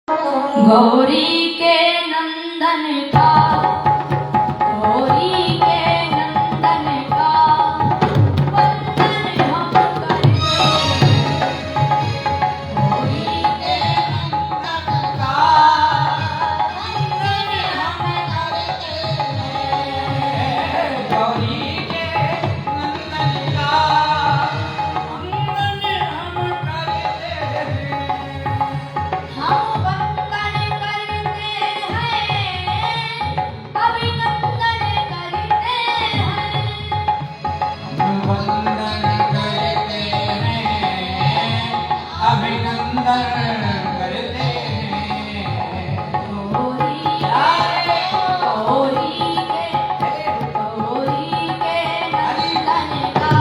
गौरी के नंदन का, गौरी के नंदन का वंदन हम करते हैं। गौरी के नंदन का वंदन हम करते हैं। गौरी के नंदन का वंदन हम करते हैं। हम वंदन करते हैं, अभिनंदन करते हैं। हम वंदन करते हैं, अभिनंदन करते हैं। गौरी के नंदन का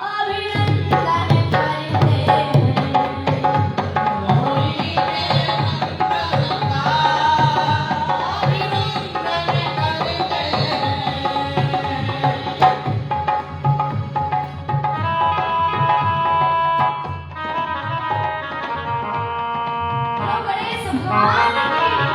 अभिनंदन करते हैं। गौरी के नंदन का अभिनंदन करते हैं। बोलो गणेश भगवान की जय।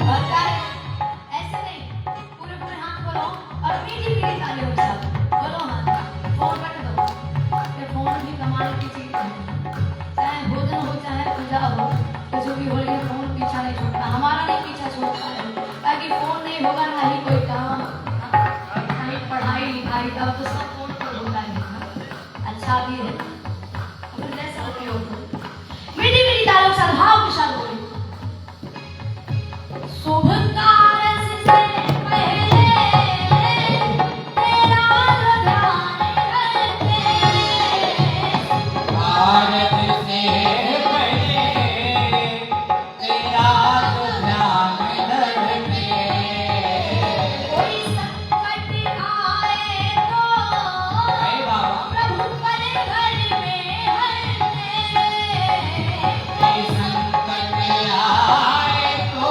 और गाए ऐसे नहीं, पूरे पूरे हाथ खोलो और मीठी मीठी तालियों के साथ खोलो हाथ। फोन रख दो, ये फोन भी कमाल की चीज है। चाहे भोजन हो चाहे पूजा हो, कुछ भी हो, लेकिन फोन पीछा नहीं छोड़ता, हमारा नहीं पीछा छोड़ता है। ताकि फोन नहीं होगा ना ही कोई काम, ना ही पढ़ाई लिखाई, अब तो सब फोन पर होता है। अच्छा भी है, अपन जैसा उपयोग हो। मीठी मीठी तालियों के साथ भाव के साथ बोलो। शुभ कारज से पहले तेरा ध्यान करते हैं। भारत से पहले तेरा तो ध्यान धरते। कोई संकट आए तो हे बाबा, प्रभु पर घर में हरते। कोई संकट आए तो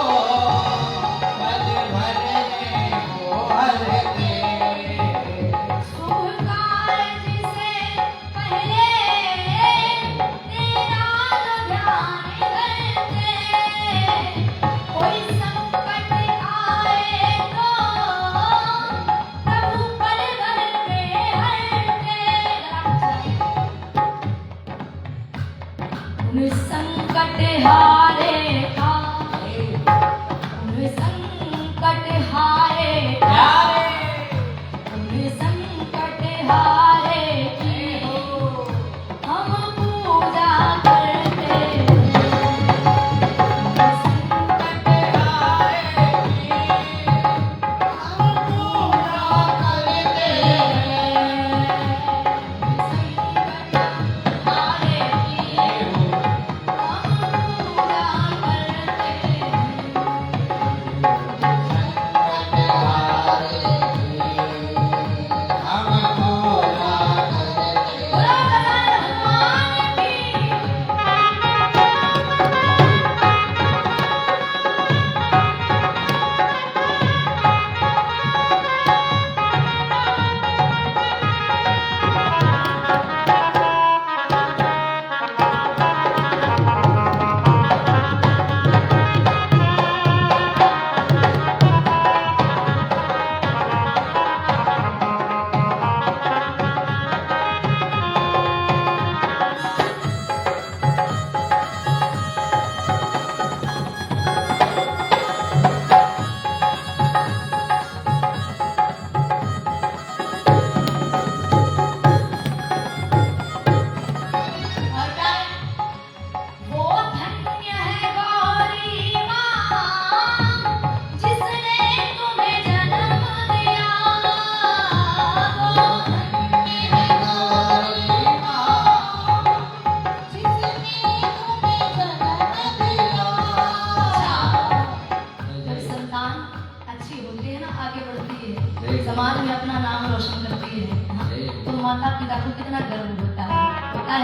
समाज में अपना नाम रोशन करती है, हाँ, तो माता पिता को कितना गर्व होता है हाँ,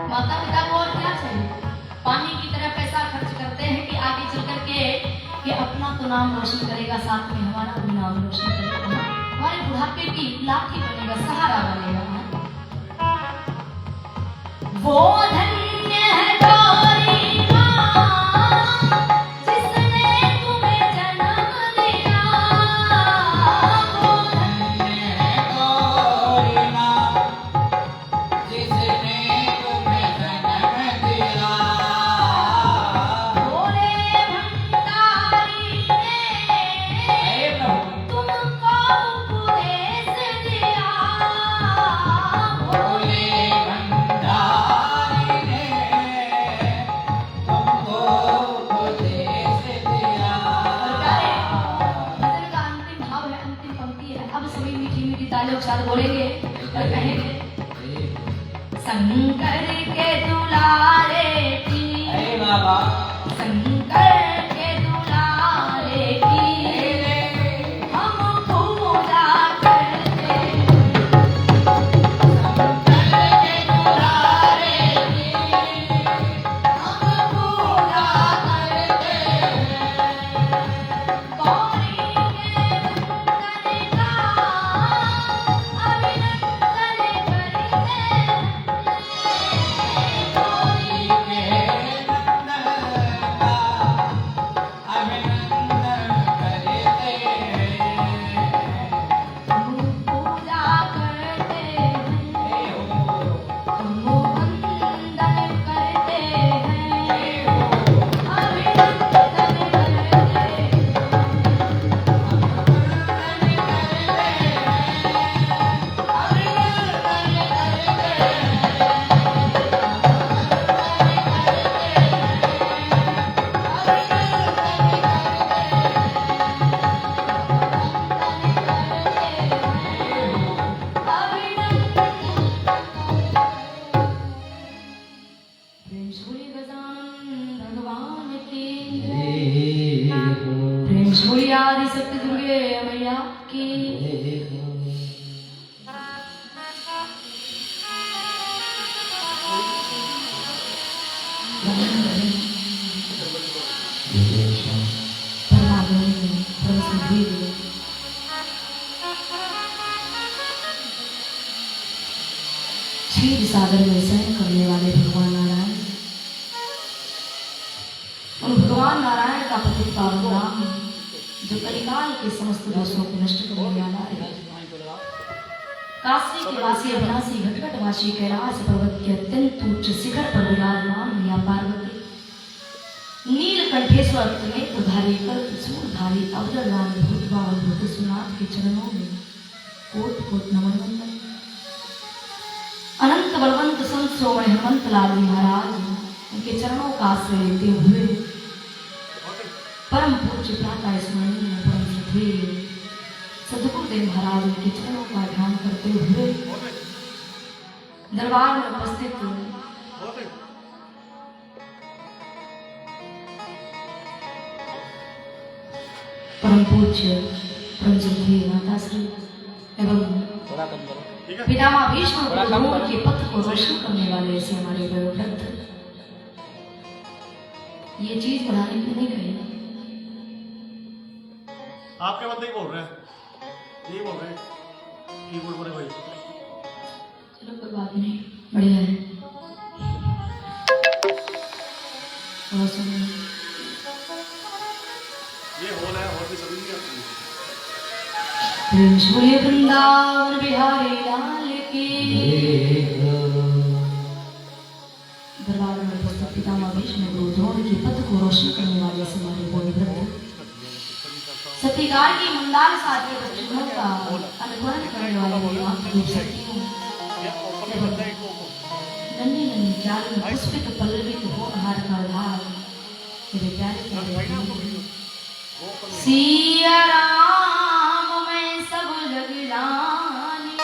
माता पिता को और क्या चाहिए, पानी की तरह पैसा खर्च करते हैं कि आगे चल करके ये अपना तो नाम रोशन करेगा, साथ में हमारा भी नाम रोशन करेगा, हमारे बुढ़ापे की लाठी बनेगा, सहारा बनेगा। वो धन्य है गौरी माँ जिसने तुम्हें जन्म दिया, वो धन्य है गौरी माँ जिसने तुम्हें जन्म दिया। भोले भंडारी ने हे प्रभु तुमको उपदेश दिया, भोले भंडारी ने तुमको उपदेश दिया। भजन का अंतिम भाव है, अंतिम पंक्ति है। अब सभी मीठी मीठी तालियों के साथ बोलेंगे और कहेंगे, शंकर के दुलारे की, अरे बाबा शंकर के दुलारे की हम पूजा करते हैं। शंकर के दुलारे की हम पूजा करते हैं। गौरी के वंदन का अभिनंदन करते हैं। गौरी के नंदन का अभिनंदन करते हैं। हम पूजा करते हैं, हे हो हम वंदन करते हैं, हे हो अभिनंदन करते हैं। प्रेम सूर्य गजानन भगवान की, प्रेम सूर्य आदि शक्ति दुर्गे मैया की। क्षीर सागर में शयन करने वाले भगवान नारायण, उन भगवान नारायण का पतित पावन नाम जो कलिकाल के समस्त दोषों को नष्ट करने वाला है। काशी के वासी अविनाशी घटघटवासी कैलाश पर्वत के अत्यंत उच्च शिखर पर विराजमान मैया पार्वती, नीलकंठेश्वर त्रिनेत्रधारी कर्पूरधारी अवजरवान भूतवान भूतेश्वरनाथ के चरणों में कोट कोट नमन वंदन। अनंत बलवंत संत सोमय हेमंत लाल महाराज उनके चरणों का आश्रय लेते हुए परम पूज्य प्रातः स्मरणीय परम श्रद्धेय सद्गुरुदेव महाराज उनके चरणों का ध्यान करते हुए दरबार में उपस्थित परम पूज्य परम श्रद्धेय माता श्री एवं पितामह भीष्म गुरुओं के पथ को रोशन करने वाले ऐसे हमारे वयोवृद्ध ये चीज बनाने के लिए नहीं गए। आपके बंदे ही बोल रहे हैं, यही बोल रहे हैं, कीबोर्ड पर है भाई। चलो कोई बात नहीं, बढ़िया है। और सुनो, ये होल है और भी सभी नहीं आती। प्रेम सूर्य वृंदावन बिहारी लाल की। दरबार में उपस्थित पितामह भीष्म गुरुद्रोण के पथ को रोशन करने वाले हमारे वयोवृद्ध सत्यकार की मंदार साथी बच्चों का अनुकरण करने वाले मातृ शक्तियों नन्ही नन्ही चाल में पुष्पित पल्लवित होनहार का आधार मेरे प्यारे सिया राम मैं सब जग जानी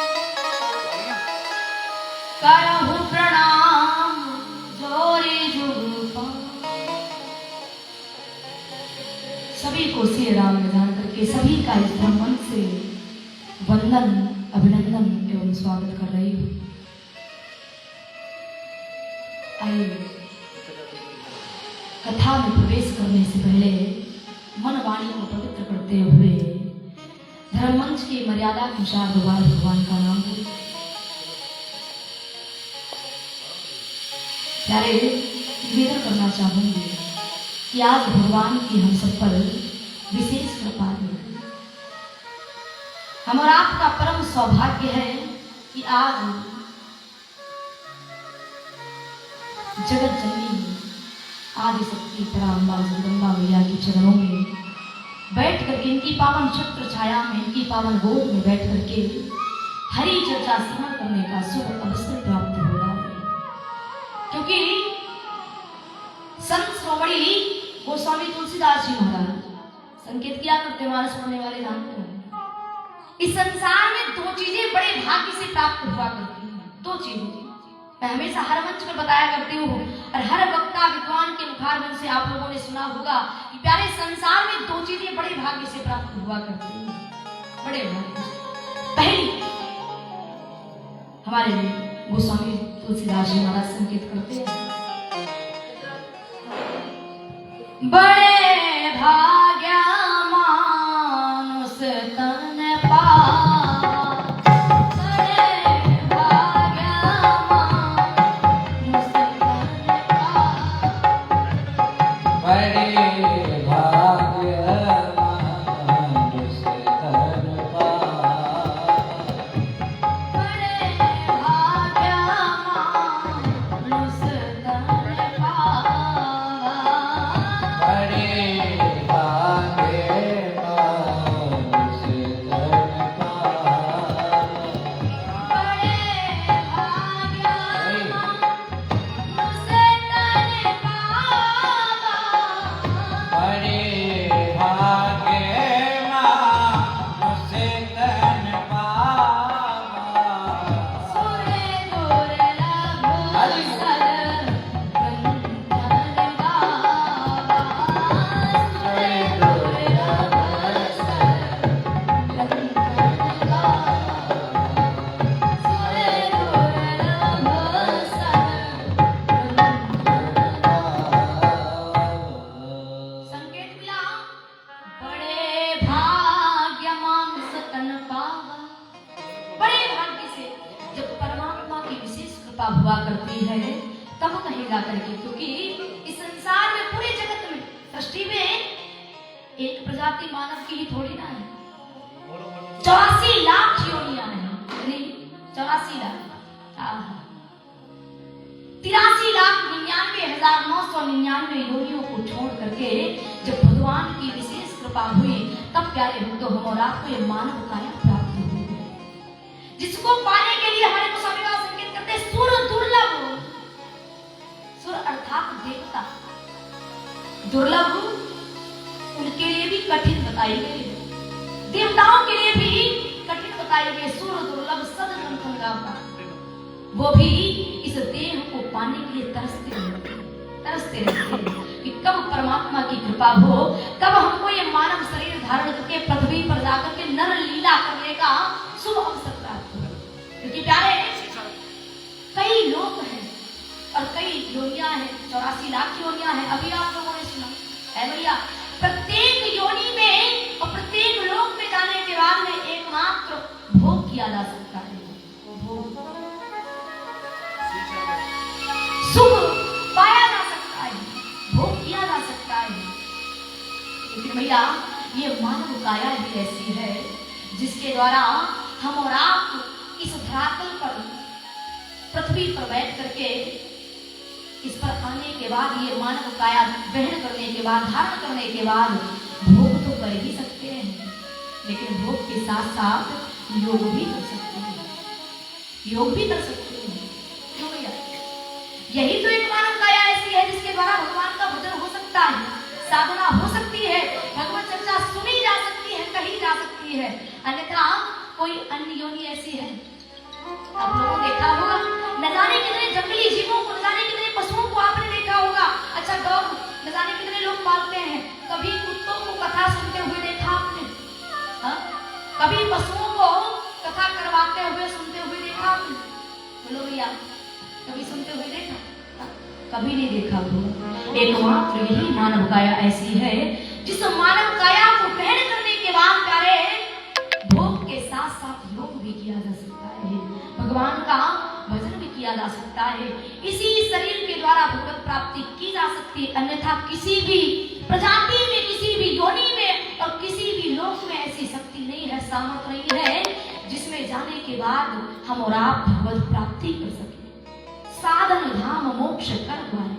करहु प्रणाम जोरी जुग पानी। सभी को सिया राम में जान करके सभी का इस ब्रह्मन से वंदन, अभिनंदन एवं स्वागत कर रही हूँ। आइए कथा में प्रवेश करने से पहले मन वाणी को पवित्र करते हुए धर्ममंच की मर्यादा के अनुसार भगवान का नाम ले। प्यारे, निवेदन करना चाहूंगी कि आज भगवान की हम सब पर विशेष कृपा है। हम और आपका परम सौभाग्य है कि आज जगत जननी आदि शक्ति पराम्बा जगदम्बा मैया के चरणों में बैठ करके, इनकी पावन छत्र छाया में, इनकी पावन गोद में बैठ करके हरि चर्चा श्रवण करने का शुभ अवसर प्राप्त हो रहा है। क्योंकि संत श्रोमणी गोस्वामी तुलसीदास जी महाराज संकेत किया करते, मानस पढ़ने वाले जानते हैं, इस संसार में दो चीजें बड़े भाग्य से प्राप्त हुआ करती हैं। दो चीजें मैं हमेशा हर मंच पर बताया करती हूँ और हर वक्ता विद्वान के मुखारबिंद से आप लोगों ने सुना होगा कि प्यारे संसार में दो चीजें बड़े भाग्य से प्राप्त हुआ करती हैं, बड़े भाग्य से। पहली, हमारे गोस्वामी तुलसीदास जी महाराज संकेत करते हैं, बड़े भाग्य मानुष तन पावा, बड़े भाग्य मानुष तन पावा, बड़े भाग्य मानुष तन पावा, बड़े भाग्य मानुष तन पावा, बड़े भाग्य मानुष तन पावा, बड़े भाग्य मानुष तन पावा, बड़े भाग्य मानुष तन पावा, सुरे दुर्लभ सर बंधन गावा, सुरे दुर्लभ सर बंधन गावा, सुरे दुर्लभ सर बंधन संकेत मिला, बड़े भाग्य मानुष तन पावा। बड़े भाग्य से जब परमात्मा की विशेष कृपा हुआ करती है तब कहीं जा करके, क्योंकि इस संसार में, पूरे जगत में, सृष्टि में एक प्रजाति मानव की ही थोड़ी ना है, 84 लाख योनियां हैं, नहीं 84 लाख, 83,99,999 योनियों को छोड़ करके जब भगवान की विशेष कृपा हुई तब प्यारे भक्तों हम और आपको ये मानव काया प्राप्त हुई है, जिसको पाने के लिए हमारे गोस्वामी बाबा संकेत करते हैं, सुर दुर्लभ, सुर अर्थात देवता, दुर्लभ उनके लिए भी कठिन बताई गई है, देवताओं के लिए भी कठिन बताई गई। सुर दुर्लभ सद कंठन गाता, वो भी इस देह को पाने के लिए तरसते रहते हैं कि कब परमात्मा की कृपा हो, कब हमको ये मानव शरीर धारण करके पृथ्वी पर जाकर के नर लीला करने का शुभ अवसर प्राप्त हो। क्योंकि प्यारे कई लोग हैं और कई योनियां हैं, 84 लाख योनियां हैं। अभी आप लोगों ने सुना है भैया, प्रत्येक योनि में और प्रत्येक लोक में जाने के बाद में एकमात्र भोग किया जा सकता है, वो भोग सुख पाया जा सकता है, भोग किया जा सकता है। लेकिन भैया ये मानव काया भी ऐसी है जिसके द्वारा हम और आप इस धरातल पर, पृथ्वी पर बैठ करके इस पर आने के बाद, ये मानव काया ग्रहण करने के बाद, धारण करने के बाद भोग तो कर ही सकते हैं, लेकिन भोग के साथ साथ योग भी कर सकते हैं, योग भी कर सकते हैं। क्यों भैया? यही तो एक मानव काया ऐसी है जिसके द्वारा भगवान का भजन हो सकता है, साधना हो सकती है, भगवत चर्चा सुनी जा सकती है, कही जा सकती है। अन्यथा कोई अन्य योनि ऐसी है, आप लोगों ने देखा होगा, न जाने कितने जंगली जीवों को, न जाने कितने पशुओं को आपने देखा होगा। अच्छा, डॉग न जाने कितने लोग पालते हैं, कभी कुत्तों को कथा सुनते हुए देखा आपने? कभी पशुओं को बोलो भैया, कभी सुनते हुए देखा? कभी नहीं देखा हो। एकमात्र यही मानव काया ऐसी है जिस मानव काया को ग्रहण करने के बाद कार्य भोग के साथ साथ योग भी किया जा सकता है, भगवान का भजन भी किया जा सकता है। इसी शरीर के द्वारा भगवत प्राप्ति की जा सकती है, अन्यथा किसी भी प्रजाति में, किसी भी योनि में और किसी भी लोक में ऐसी शक्ति नहीं है, सामर्थ्य नहीं है जिसमें जाने के बाद हम और आप भगवत प्राप्ति कर सके। साधन धाम मोक्ष कर द्वार।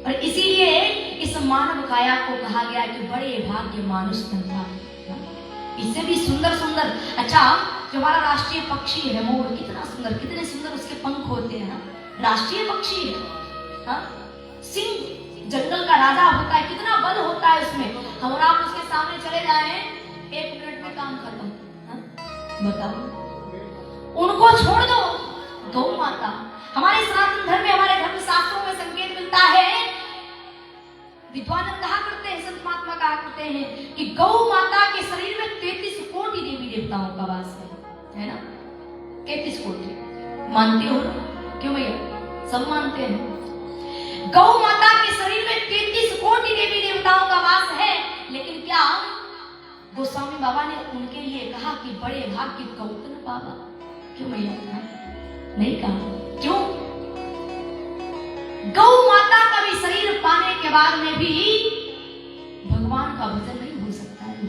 और इसीलिए इस मानव काया को कहा गया कि बड़े भाग्य मानुष तन। इससे भी सुंदर सुंदर, अच्छा जो हमारा राष्ट्रीय पक्षी है मोर, कितना सुंदर, कितने सुंदर उसके पंख होते हैं। राष्ट्रीय पक्षी है, हाँ? सिंह जंगल का राजा होता है, कितना बल होता है उसमें। हम और आप उसके सामने चले जाएं, 1 मिनट में काम खत्म। बताओ, उनको छोड़ दो। गौ माता, हमारे सनातन धर्म में, हमारे धर्म शास्त्रों में संकेत मिलता है, विद्वान कहा करते हैं, संत महात्मा कहा करते हैं कि गौ माता के शरीर में 33 कोटि देवी देवताओं का वास है ना? 33 कोटि। मानते हो? क्यों भैया? सब मानते हैं। गौ माता के शरीर में 33 कोटि देवी देवताओं का वास है, लेकिन क्या गोस्वामी बाबा ने उनके लिए कहा कि बड़े भाग्य गौतम बाबा? क्यों भैया? नहीं कहा। क्यों? गौ माता का भी शरीर पाने के बाद में भी भगवान का भजन नहीं हो सकता है।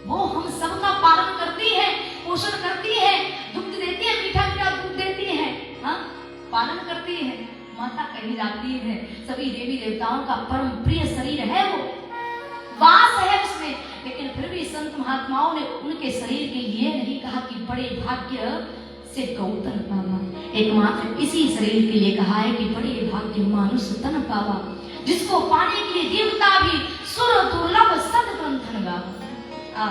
वो हम सबका पालन करती है, पोषण करती है, दुग्ध देती है, मीठा मीठा दूध देती है, हाँ? पालन करती है, माता कही जाती है। सभी देवी देवताओं का परम प्रिय शरीर है, वो वास है उसमें। लेकिन फिर भी संत महात्माओं ने उनके शरीर के लिए नहीं कहा कि बड़े भाग्य से गौतम बाबा, एकमात्र इसी शरीर के लिए कहा है कि बड़े भाग्य मानुष तन पावा, जिसको पाने के लिए देवता भी सुर दुर्लभ सदग्रंथन गावा।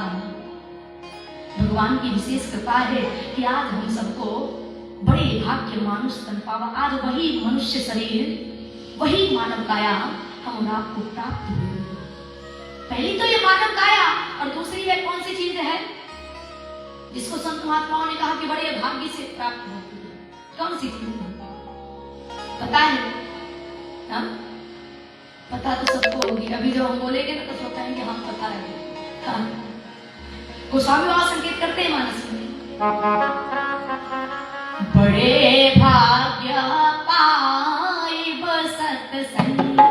भगवान की विशेष कृपा है कि आज हम सबको बड़े भाग्य मानुष तन पावा, आज वही मनुष्य शरीर, वही मानव काया हम और आपको प्राप्त हुई। पहली तो ये मानव काया, और दूसरी है कौन सी चीज है जिसको संत महात्माओं ने कहा कि बड़े भाग्य से प्राप्त होती है? कौन सी चीज पता है? हाँ? पता तो सबको होगी। अभी जो हम बोलेंगे ना तो सोचते हैं कि हम पता है। हाँ? गोस्वामी बाबा संकेत करते हैं मानस में, बड़े भाग्य पाइब सत्संगा,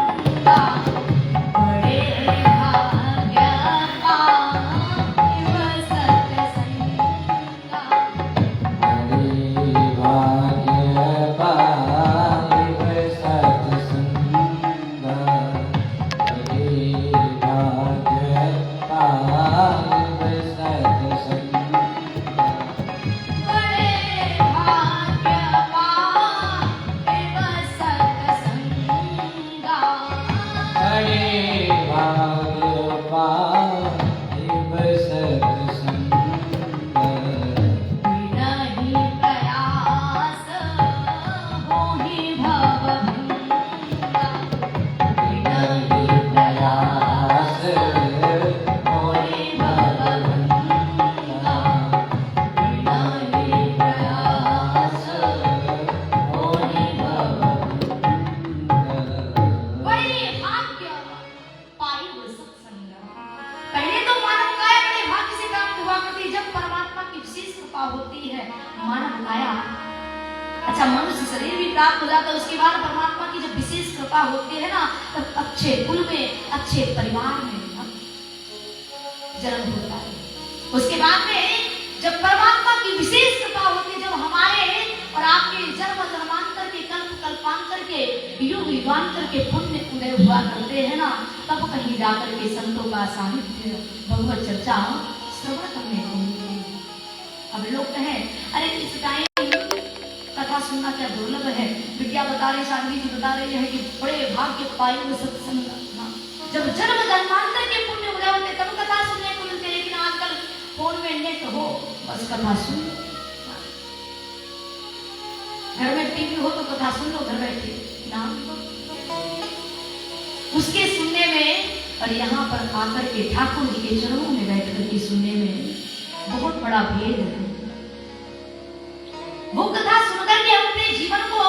होते हैं ना, तब अच्छे कुल में, अच्छे परिवार में जन्म होता है। उसके बाद में जब परमात्मा की विशेष कृपा होती है, जब हमारे और आपके जन्म जन्मांतर के, कल्प कल्पांतर के, युग युगांतर के पुण्य उदय हुआ करते हैं ना, तब कहीं जाकर के संतों का साहित्य, भगवत चर्चा श्रवण करने को मिलती है। अब लोग कहें अरे इस टाइम कथा सुनना क्या दुर्लभ है। विद्या बता रहे, शादी जी बता रहे हैं कि बड़े भाग्य पाएंगे सत्संग। जब जन्म जन्मांतर के पुण्य उदय होते तब कथा सुनने को मिलते, लेकिन आजकल फोन में नेट हो, बस कथा सुन लो। घर में टीवी हो तो कथा सुन लो घर बैठे ना। उसके सुनने में और यहाँ पर आकर के ठाकुर जी के चरणों में बैठ करके सुनने में बहुत बड़ा भेद है। वो कथा सुनकर के हम अपने जीवन को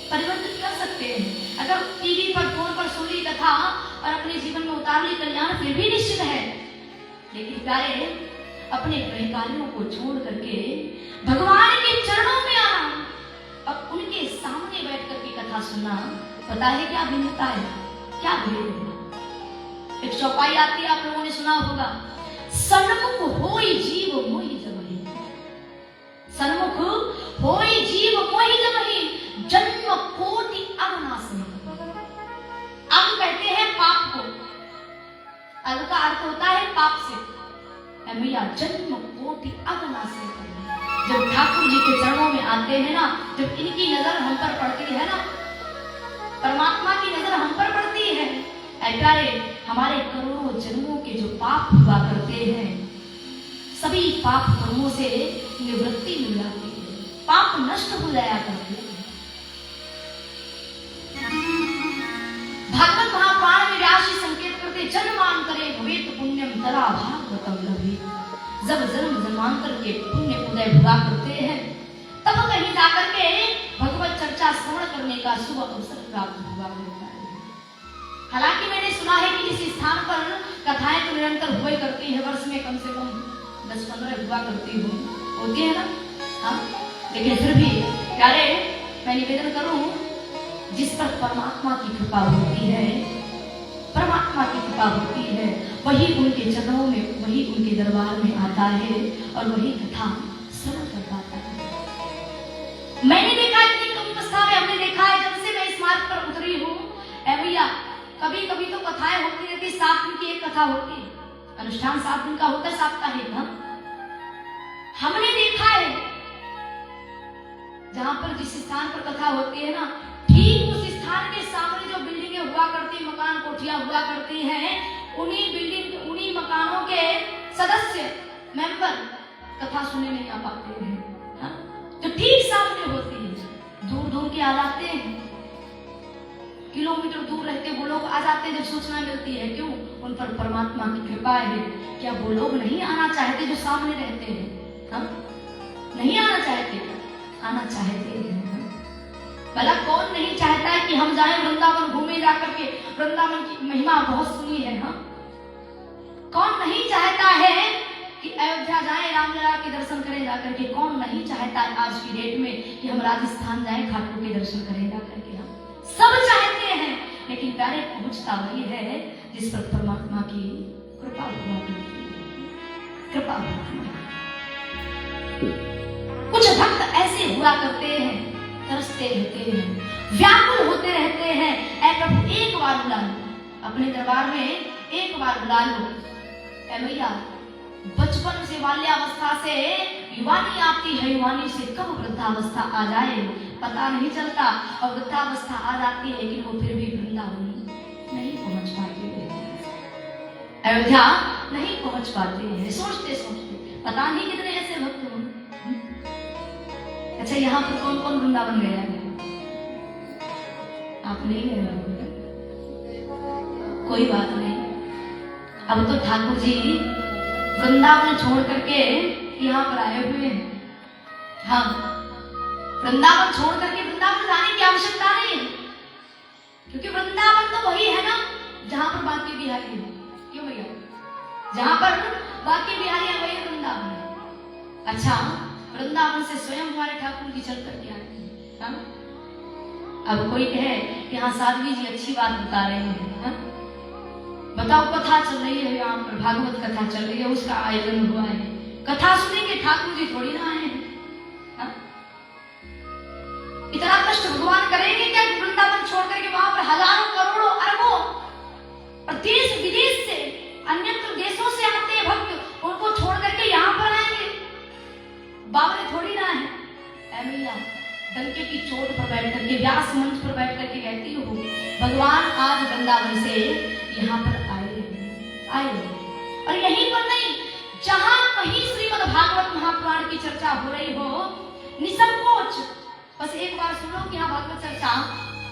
परिवर्तित कर सकते हैं। अगर टीवी पर फोन पर सुन ली कथा और अपने जीवन में उतार ली कल्याण फिर भी निश्चित है, लेकिन प्यारे अपने गृह कार्यों को छोड़ करके भगवान के चरणों में आना और उनके सामने बैठ करके कथा सुनना, पता है क्या भिन्नता है, क्या भेद है। एक चौपाई आती है, आप लोगों ने सुना होगा, सन्मुख होई जीव मोहि जमहि, सन्मुख होई जीव मोहि जमहि, जन्म कोटि अगनासि। अग कहते हैं पाप को, अग का अर्थ होता है पाप से। भैया जन्म कोटि अगनासि, जब ठाकुर जी के चरणों में आते हैं ना, जब इनकी नजर हम पर पड़ती है ना, परमात्मा की नजर हम पर पड़ती है, ऐसा हमारे करोड़ों जन्मों के जो पाप हुआ करते हैं सभी पाप कर्मों से निवृत्ति मिल जाती है, पाप नष्ट हो जाया करते हैं। भागवत महापुराण में व्यास जी संकेत करते, जन्मान करे भवेत पुण्यम तरा भागवतम लभे। जब जन्म जन्मांतर के पुण्य उदय हुआ करते हैं तब कहीं जाकर के भगवत चर्चा श्रवण करने का शुभ अवसर प्राप्त हुआ करता है। हालांकि मैंने सुना है कि इस स्थान पर कथाएं तो निरंतर हुआ करती है, वर्ष में कम से कम 10-15 हुआ करती होती है ना, हाँ? लेकिन फिर भी प्यारे मैं निवेदन करूं, जिस पर परमात्मा की कृपा होती है, परमात्मा की कृपा होती है, वही उनके चरणों में, वही उनके दरबार में आता है और वही कथा श्रवण कर पाता है। मैंने देखा इतनी कम अवस्था में, हमने देखा है जब से मैं इस मार्ग पर उतरी हूँ, भैया कभी कभी तो कथाएं होती रहती, 7 दिन की एक कथा होती है, अनुष्ठान 7 दिन का होता है, साप्ताहिक। हमने देखा है जहां पर जिस स्थान पर कथा होती है ना, ठीक उस स्थान के सामने जो बिल्डिंगें हुआ करती, मकान कोठियां हुआ करती हैं, उन्हीं बिल्डिंग उन्हीं मकानों के सदस्य मेंबर कथा सुनने नहीं आ पाते हैं, हाँ? जो ठीक सामने होती है, दूर दूर के आ जाते हैं, किलोमीटर दूर रहते वो लोग आ जाते हैं जब सूचना मिलती है। क्यों? उन पर परमात्मा की कृपा है। क्या वो लोग नहीं आना चाहते जो सामने रहते हैं, हाँ? नहीं आना चाहते, आना चाहते हैं। भला कौन नहीं चाहता है कि हम जाएं वृंदावन, घूमे जाकर के, वृंदावन की महिमा बहुत सुनी है, हाँ? कौन नहीं चाहता है कि अयोध्या जाएं, रामलला के दर्शन करें जाकर के? कौन नहीं चाहता है आज की डेट में कि हम राजस्थान जाएं, खाटू के दर्शन करें जाकर के? हम सब चाहते हैं, लेकिन प्यारे पहुंचता वही है जिस पर परमात्मा की कृपा हुआ करती है, कृपा होती है। कुछ भक्त ऐसे हुआ करते हैं, तरसते रहते हैं, व्याकुल होते रहते हैं, ऐ प्रभु एक बार बुला लो, अपने दरबार में एक बार बुला लो। ऐ भैया बचपन से, बाल्यावस्था से युवानी आती है, युवानी से कब वृद्धावस्था आ जाए पता नहीं चलता, और वृद्धावस्था आ जाती है लेकिन वो फिर भी वृंदावन नहीं पहुंच पाते हैं, अयोध्या नहीं पहुंच पाते हैं। सोचते सोचते पता नहीं कितने ऐसे भक्त हों। अच्छा, यहाँ पर कौन कौन वृंदावन गया है? आप नहीं गए? कोई बात नहीं, अब तो ठाकुर जी वृंदावन छोड़ करके यहाँ पर आए हुए हैं। हाँ, वृंदावन छोड़ करके वृंदावन जाने की आवश्यकता नहीं है, क्योंकि वृंदावन तो वही है ना जहां पर बाकी बिहारी है। क्यों भैया? जहां पर बाकी बिहारी है वही वृंदावन है। अच्छा, वृंदावन से स्वयं हमारे ठाकुर जी चल करके आए हैं, हाँ? अब कोई कहे कि हाँ साध्वी जी अच्छी बात बता रहे हैं, हाँ? बताओ, कथा चल रही है यहाँ पर, भागवत कथा चल रही है, उसका आयोजन हुआ है, कथा सुनेंगे, ठाकुर जी थोड़ी ना आए हैं, हाँ? इतना कष्ट भगवान करेंगे क्या वृंदावन छोड़ करके वहां पर हजारों करोड़ों अरबों और देश विदेश से, अन्यत्र देशों से आते हैं भक्त, उनको छोड़ करके यहाँ पर आएंगे? बाबरे थोड़ी ना है। भैया डंके की चोट पर बैठ करके, व्यास मंच पर बैठ करके कहती हूँ, भगवान आज वृंदावन से यहाँ पर आए, और यहीं पर नहीं, जहां कहीं श्रीमद् भागवत महापुराण की चर्चा हो रही हो, निसंकोच बस एक बार सुनो कि यहाँ भागवत चर्चा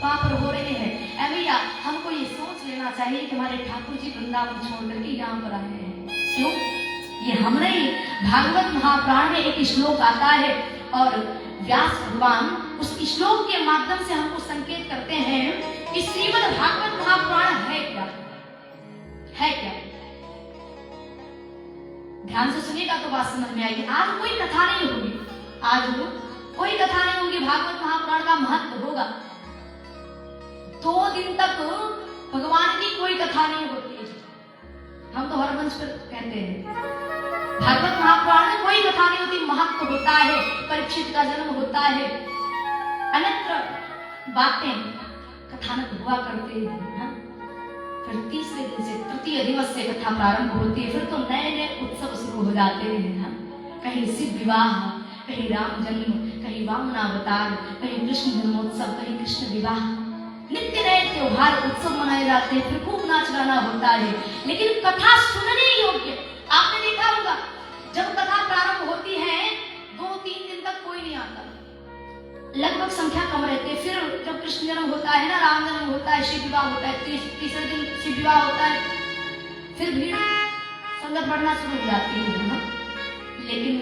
वहां पर हो रही है। ऐ भैया हमको ये सोच लेना चाहिए कि हमारे ठाकुर जी वृंदावन छोड़ करके यहाँ पर आए हैं। क्यों? ये हम नहीं, भागवत महापुराण में एक श्लोक आता है, और व्यास भगवान उस श्लोक के माध्यम से हमको संकेत करते हैं कि श्रीमद् भागवत महापुराण है क्या, है क्या। ध्यान से सुनिएगा तो बात समझ में आएगी। आज कोई कथा नहीं होगी, आज कोई कथा नहीं होगी, भागवत महापुराण का महत्व होगा। 2 दिन तक भगवान की कोई कथा नहीं होती है। हम तो हर मंच पर कहते हैं भागवत महापुराण में कोई कथा नहीं होती, महत्व होता है, परीक्षित का जन्म होता है, अन्यत्र बातें कथानक हुआ करते हैं। फिर तीसरे दिन से तृतीय दिवस से कथा प्रारंभ होती है, फिर तो नए नए उत्सव शुरू हो जाते हैं। कहीं शिव विवाह, कहीं राम जन्म, कहीं वामनावतार, कहीं कृष्ण जन्मोत्सव, कहीं कृष्ण विवाह, नित्य नए त्योहार उत्सव मनाए जाते हैं, फिर खूब नाच गाना होता है। लेकिन कथा सुनने योग्य, आपने देखा होगा जब कथा प्रारंभ होती है 2-3 दिन तक कोई नहीं आता, लगभग संख्या कम रहती है। फिर जब कृष्ण जन्म होता है ना, राम जन्म होता है, शिव विवाह होता है, तीसरे दिन शिव विवाह होता है, फिर भीड़ संगत बढ़ना शुरू हो जाती है। लेकिन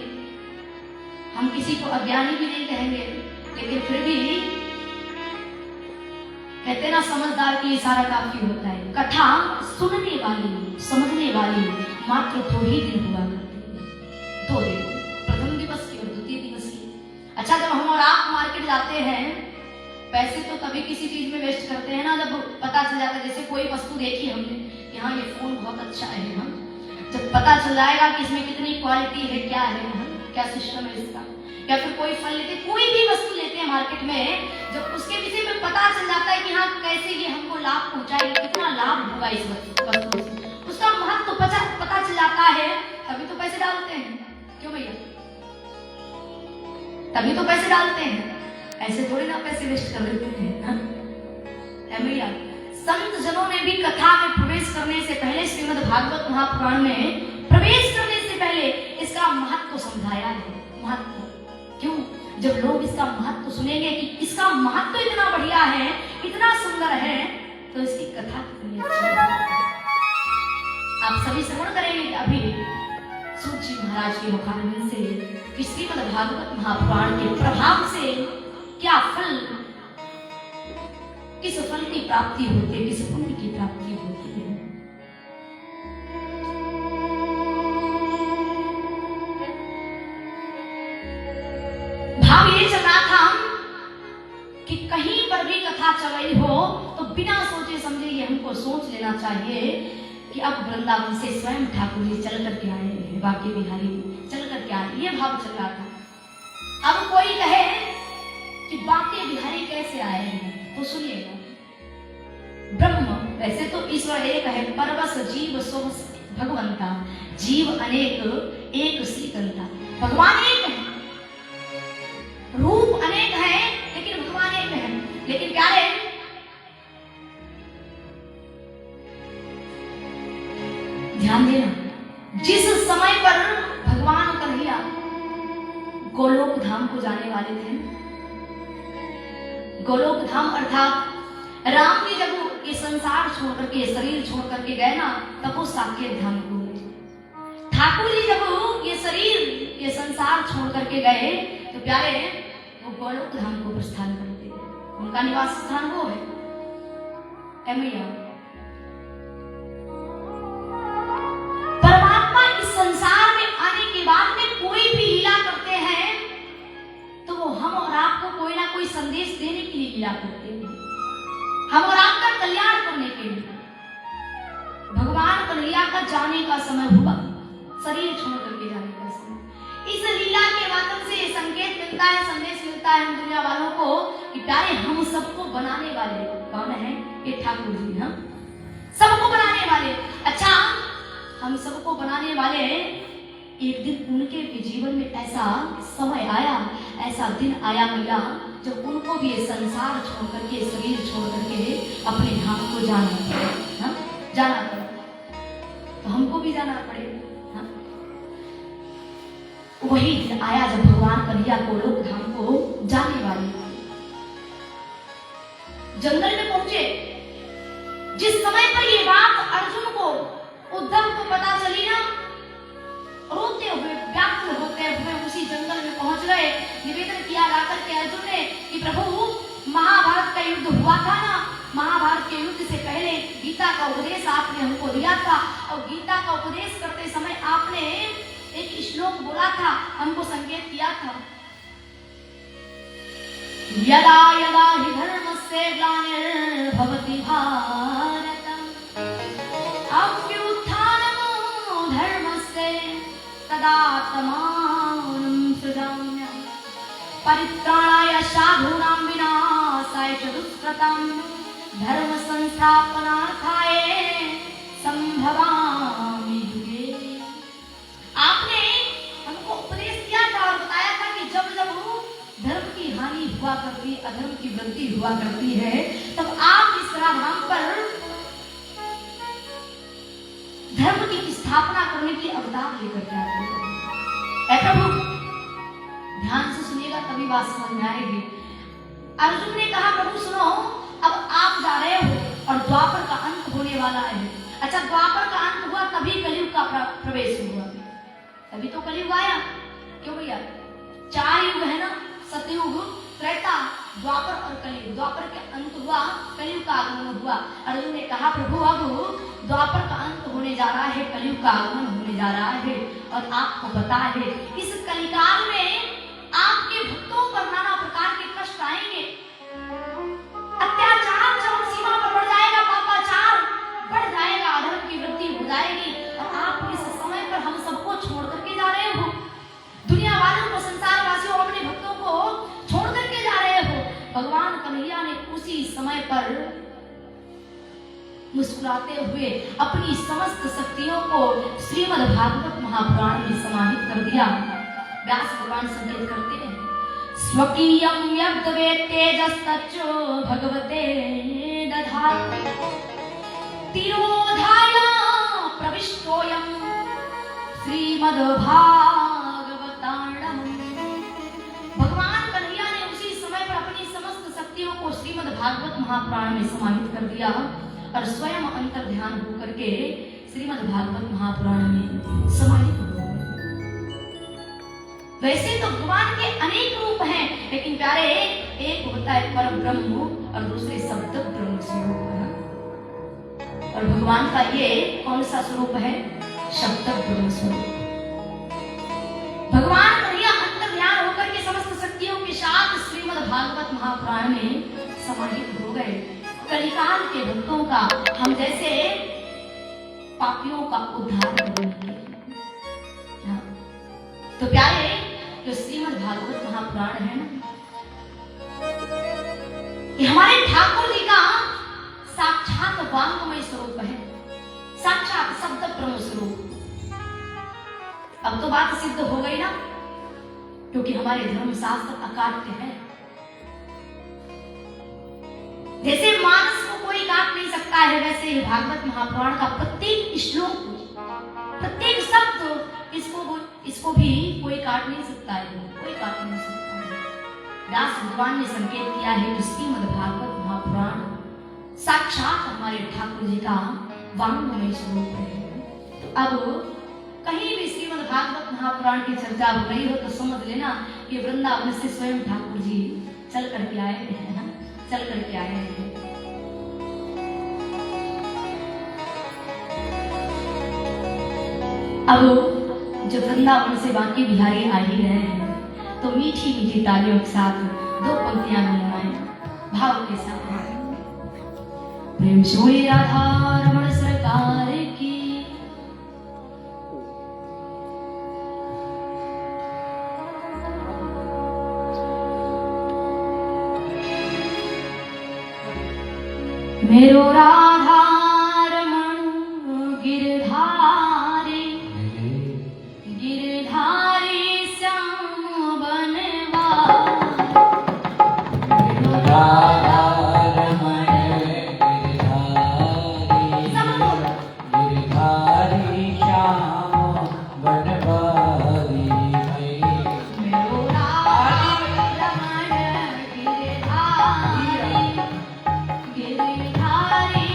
हम किसी को अज्ञानी भी नहीं कहेंगे, लेकिन फिर भी कहते ना समझदार की इशारा काफी होता है। कथा सुनने वाली, समझने वाली मात्र थोड़ी दिन हुआ करती है, 2 दिन, प्रथम दिवस की और द्वितीय दिवस की। अच्छा, जब हम और आप मार्केट जाते हैं, पैसे तो तभी किसी चीज में वेस्ट करते हैं ना जब पता चल जाता है। जैसे कोई वस्तु देखी हमने कि हाँ ये फोन बहुत अच्छा है, हम जब पता चल जाएगा कि इसमें कितनी क्वालिटी है, क्या है, क्या सिस्टम है इसका, या फिर कोई फल लेते, कोई भी वस्तु लेते हैं मार्केट में, जब उसके विषय में पता चल जाता है कि हाँ कैसे ये हमको लाभ पहुंचाएगी, कितना लाभ होगा इस वस्तु से, उसका महत्व पता चल जाता है, तभी तो पैसे डालते हैं। क्यों भैया? तभी तो पैसे डालते हैं, ऐसे थोड़ी ना पैसे वेस्ट कर देते हैं। भैया, संत जनों ने भी कथा में प्रवेश करने से पहले, श्रीमद् भागवत महापुराण में प्रवेश करने से पहले इसका महत्व समझाया है। महत्व क्यों? जब लोग इसका महत्व सुनेंगे कि इसका महत्व इतना बढ़िया है, इतना सुंदर है, तो इसकी कथा कितनी अच्छी है। आप सभी श्रवण करेंगे अभी सूत जी महाराज के मुखारविंद से कि श्रीमद् भागवत महापुराण के प्रभाव से क्या फल, किस फल की प्राप्ति होती है, किस पुण्य की प्राप्ति होती है। भाव ये चल रहा था कि कहीं पर भी कथा चल रही हो तो बिना सोचे समझे ये हमको सोच लेना चाहिए कि अब वृंदावन से स्वयं ठाकुर जी चल करके आए हैं, बाकी बिहारी चल करके आए, ये भाव चल रहा था। अब कोई कहे कि बाकी बिहारी कैसे आए हैं, तो सुनिएगा, ब्रह्म वैसे तो ईश्वर एक है, परवश जीव सो भगवंता, जीव अनेक एक श्रीकंता। भगवान एक है, रूप अनेक है, लेकिन भगवान एक है। लेकिन क्या है, ध्यान देना, जिस समय पर भगवान कन्हैया गोलोक धाम को जाने वाले थे, गोलोक धाम अर्थात राम जी जब ये संसार छोड़ करके, शरीर छोड़ करके गए ना, तब वो साकेत धाम को गए। ठाकुर जी जब ये शरीर, ये संसार छोड़ करके गए तो प्यारे वो गोलोक धाम को प्रस्थान करते, उनका निवास स्थान वो है। मैया, परमात्मा इस संसार में आने के बाद में कोई भी लीला करते हैं तो वो हम और आपको कोई ना कोई संदेश देने के लिए लीला करते हैं, हम और आपका कल्याण करने के लिए। भगवान कन्हैया का जाने का समय हुआ, शरीर छोड़ करके जाने का समय। इस लीला के माध्यम से संकेत मिलता है, संदेश मिलता है हम दुनिया वालों को कि प्यारे हम सबको बनाने वाले कौन है? ये ठाकुर जी, हम सबको बनाने वाले। अच्छा, हम सबको बनाने वाले, एक दिन उनके भी जीवन में ऐसा समय आया, ऐसा दिन आया मैया, जब उनको भी ये संसार छोड़ करके, शरीर छोड़ करके अपने धाम को जाना पड़े, जाना पड़े, तो हमको भी जाना पड़ेगा। वही दिन आया जब भगवान कन्हैया गोलोक धाम को जाने वाले जंगल में पहुंचे। जिस समय पर ये बात अर्जुन को, उद्धव को पता चली ना, रोते हुए, व्याकुल होते हुए उसी जंगल में पहुंच गए। निवेदन किया जाकर के अर्जुन ने कि प्रभु महाभारत का युद्ध हुआ था ना, महाभारत के युद्ध से पहले गीता का उपदेश आपने हमको दिया था और गीता का उपदेश करते समय आपने एक श्लोक बोला था, हमको संकेत किया था, यदा यदा हि धर्मस्य ग्लानिर्भवति भारत अभ्युत्थानो धर्मस्य तदात्मानं सृजाम्यहम् परित्राणाय साधूनां विनाशाय च दुष्कृतां धर्म संस्थापनार्थाय संभवामि युगे। आपने हमको उपदेश दिया था और बताया था कि जब जब धर्म की हानि हुआ करती, अधर्म की वृद्धि हुआ करती है, तब आप इस राधाम पर धर्म की स्थापना करने के लिए अवतार लेकर के आते हैं। प्रभु ध्यान से सुनिएगा तभी बात समझ में आएगी। अर्जुन ने कहा प्रभु सुनो, अब आप जा रहे हो और द्वापर का अंत होने वाला है। अच्छा, द्वापर का अंत हुआ तभी कलयुग का प्रवेश हुआ, तभी तो कलयुग आया। क्यों भैया? 4 युग है ना, सतयुग, त्रेता, द्वापर और कलयुग। द्वापर के अंत हुआ, कलयुग का आगमन हुआ। अर्जुन ने कहा प्रभु अब द्वापर का अंत होने जा रहा है, कलयुग का आगमन होने जा रहा है और आपको पता है इस कलिकाल में आपके भक्तों पर नाना प्रकार के कष्ट आएंगे, अत्याचार चरम सीमा पर बढ़ जाएगा, पापाचार बढ़ जाएगा, अधर्म की वृद्धि हो जाएगी और आप इस समय पर हम सबको छोड़ करके जा रहे हो, दुनिया वालों को, संसार वासियों, अपने भक्तों को छोड़ करके जा रहे हो। भगवान कन्हैया ने उसी समय पर मुस्कुराते हुए अपनी समस्त शक्तियों को श्रीमद् भागवत महापुराण में समाहित कर दिया। व्यास भगवान संकेत करते हैं, स्वकीयं यद्वे तेजस्तच्चो भगवते दधाति तिरोधाय प्रविष्टोऽयं श्रीमद् भागवतार्णवम्। भगवान कन्हैया ने उसी समय पर अपनी समस्त शक्तियों को श्रीमद् भागवत महापुराण में समाहित कर दिया और स्वयं अंतर ध्यान होकर के श्रीमद् भागवत महापुराण में समाहित हो गए। वैसे तो भगवान के अनेक रूप हैं, लेकिन प्यारे एक होता है परम ब्रह्म और दूसरे शब्द ब्रह्म स्वरूप है। और भगवान का ये कौन सा स्वरूप है? शब्द ब्रह्म स्वरूप। भगवान कन्हैया अंतर ध्यान होकर के समस्त शक्तियों के साथ श्रीमद् भागवत महापुराण में समाहित हो गए। कलिकाल के भक्तों का, हम जैसे पापियों का उद्धार करेंगे। तो प्यारे जो श्रीमद् भागवत महापुराण है ना, ये हमारे ठाकुर जी का साक्षात वांगमय स्वरूप है, साक्षात शब्द ब्रह्म स्वरूप। अब तो बात सिद्ध हो गई ना, क्योंकि हमारे धर्म शास्त्र अकाट्य है। जैसे मानस को कोई काट नहीं सकता है, वैसे भागवत महापुराण का प्रत्येक श्लोक, प्रत्येक शब्द, इसको भी कोई काट नहीं सकता है, कोई काट नहीं सकता है। व्यास भगवान ने संकेत किया है कि श्रीमद् भागवत महापुराण साक्षात हमारे ठाकुर जी का वांगमय स्वरूप है। तो अब कहीं भी श्रीमद् भागवत महापुराण की चर्चा हो रही हो तो समझ लेना कि वृंदावन से स्वयं ठाकुर जी चल करके आए हैं, चल करके आए हैं। अब जब वृंदावन से बाकी बिहारी आ ही रहे हैं तो मीठी मीठी तालियों के साथ 2 पंक्तियां गुनगुनाएं भाव के साथ। प्रेम से राधा रमण सरकार की, मेरो राधा रमण गिरधारी, गिरधारी श्याम बनवारी। मेरो राधा रमण गिरधारी श्याम बनवारी। मेरो राधा रमण गिरधारी, गिरधारी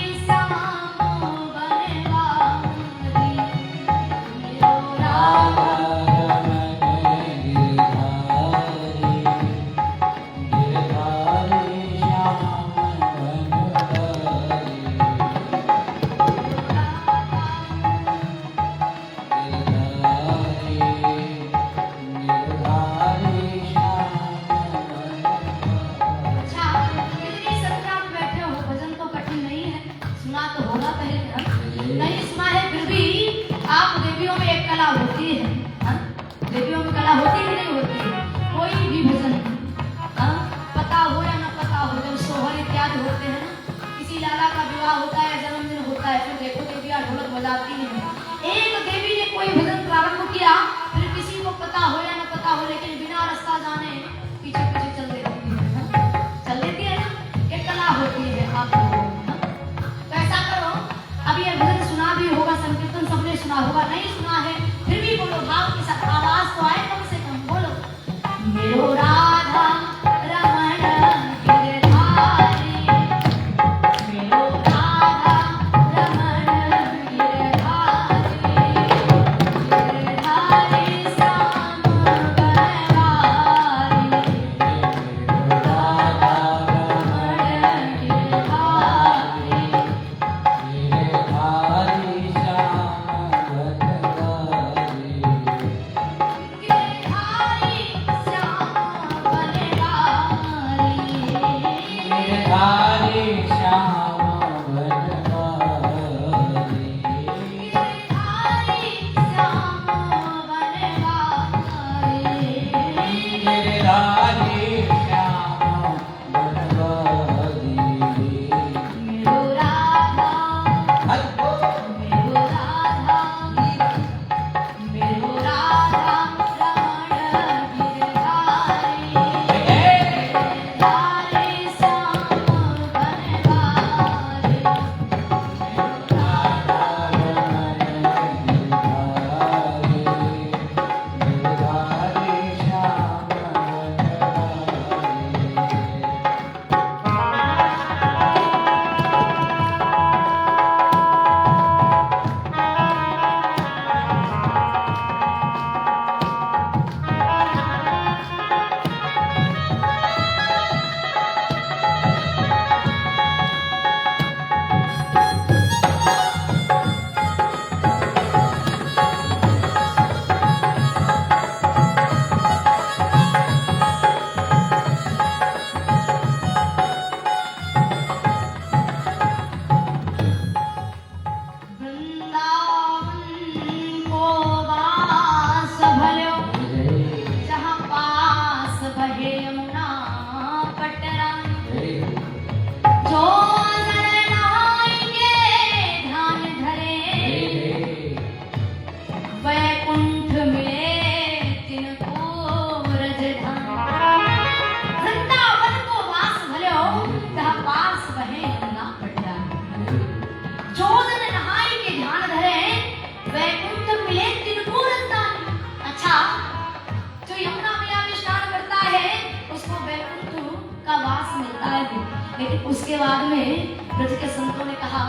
लेकिन उसके बाद में ब्रज के संतों ने कहा,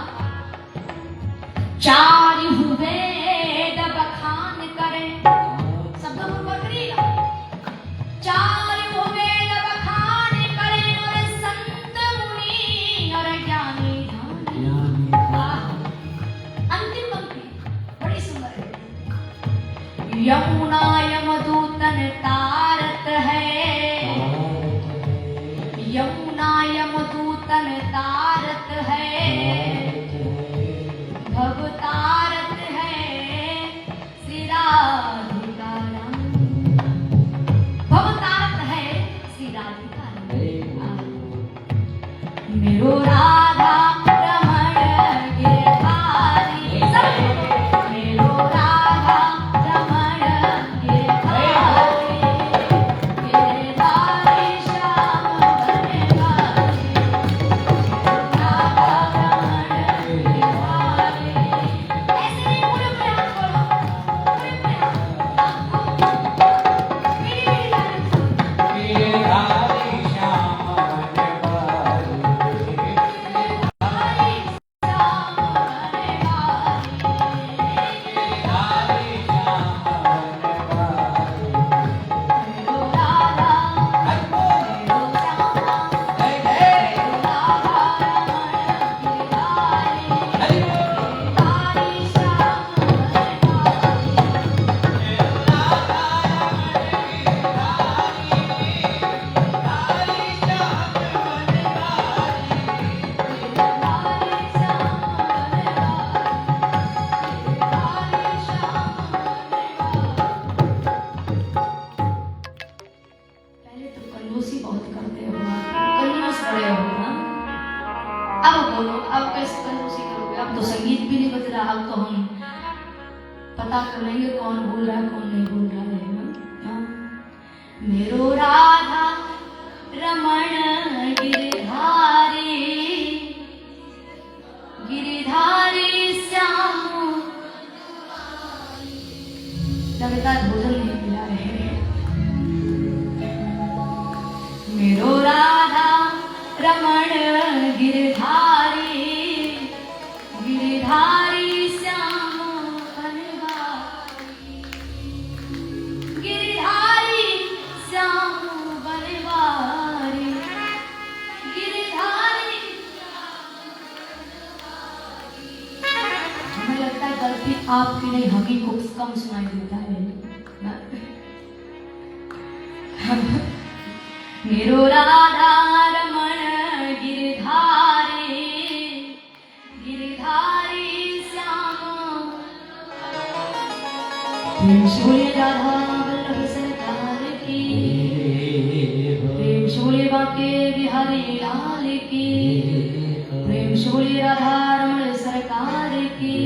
चार वेद बखान करें, शब्दों को गौर करिएगा, चार वेद बखान करें और संत मुनि और ज्ञानी अंतिम पंक्ति बड़ी सुंदर है। यमुना यमदूतन तारत है, यमुना यमदूतन तारत है, भव तारत है श्री राधिका राम, भव तारत है श्री राधिका राम। मेरो राधा रमण गिरधारी, मेरो राधा रमण गिरधारी, गिरधारी श्याम बनवारी, राधा रमण गिरधारी। ऐसे नहीं, पूरे प्रयास करो, पूरे प्रयास। मेरी गाने सुनो। गिरधारी श्याम बनवारी, गिरधारी श्याम बनवारी, गिरधारी श्याम बनवारी। मेरो राधा, मेरो श्यामा, जय जय राधा रमण गिरधारी, गिरधारी श्याम बनवारी। पहले तो कंजूसी बहुत करते हो, कंजूस बड़े हो ना। अब बोलो, अब कैसे कंजूसी करोगे? अब तो संगीत भी नहीं बज रहा, अब तो हम पता कर लेंगे कौन बोल रहा है कौन नहीं बोल रहा है ना? हाँ। मेरो राधा रमण गिरधारी, गिरधारी श्याम, लगता है भोजन नहीं मिला है। मेरो राधा रमण गिरधारी, गिरधारी श्याम बनवारी, गिरधारी श्याम बनवारी, गिरधारी। हमें लगता है गलती आपकी नहीं, हमें को कम सुनाई देता है ना? मेरो राधा रमण गिरधारी, गिरधारी श्याम। प्रेम से बोले राधा वल्लभ सरकार की, प्रेम से बोले बाके बिहारी लाल की, प्रेम से बोले राधा रमण सरकार की।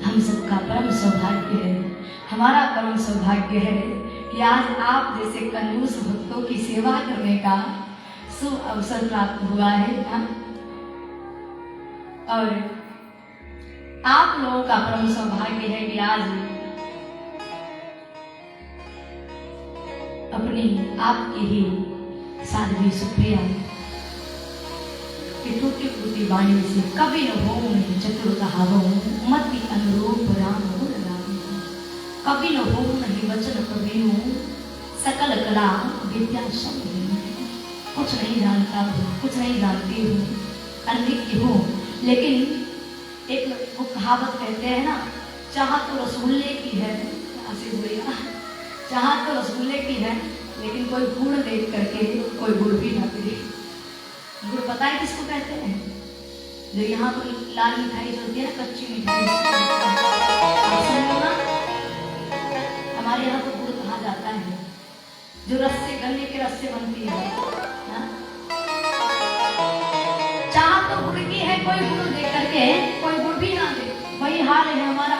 हम सबका परम सौभाग्य है, हमारा परम सौभाग्य है कि आज आप जैसे कंजूस भक्तों की सेवा करने का शुभ अवसर प्राप्त हुआ है। और आप लोगों का परम सौभाग्य है कि आज अपनी आपकी ही साध्वी सुप्रिया की टूटी फूटी वाणी से कभी न हो नहीं चतुर कहावो, मति अनुरूप राम गुण राम, कभी न हो नहीं वचन कभी हूँ, सकल कला विद्या सब हूँ। कुछ नहीं जानता हूँ, कुछ नहीं जानती हूँ, अनभिज्ञ हूँ, लेकिन एक वो कहावत कहते हैं ना, चाह तो रसगुल्ले की है, आशीष भैया, चाह तो रसगुल्ले की है, लेकिन कोई गुड़ देख करके कोई गुड़ भी ना पी। गुड़ पता है किसको कहते हैं? जो यहाँ पर लाल मिठाई जो होती है ना, कच्ची मिठाई, हमारे यहाँ तो गुड़ कहा जाता है, जो रस से, गन्ने के रस से बनती है ना? चाह तो गुड़ की है, कोई गुड़ दे करके कोई गुड़ भी ना दे, वही हाल है हमारा